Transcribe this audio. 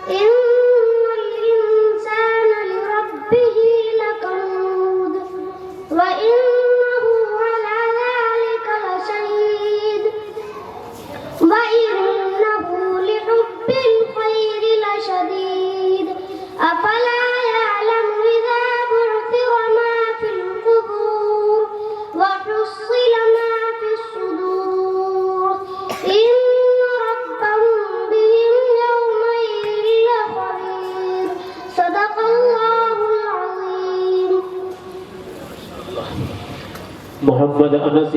إن الإنسان لربه لكنود وإنه على ذلك لشهيد وإنه لحب الخير لشديد أفلا يعلم إذا بعثر ما في القبور وحصل ما في الصدور إن ربهم بهم يومئذ لخبير صدق الله العظيم. محمد أنس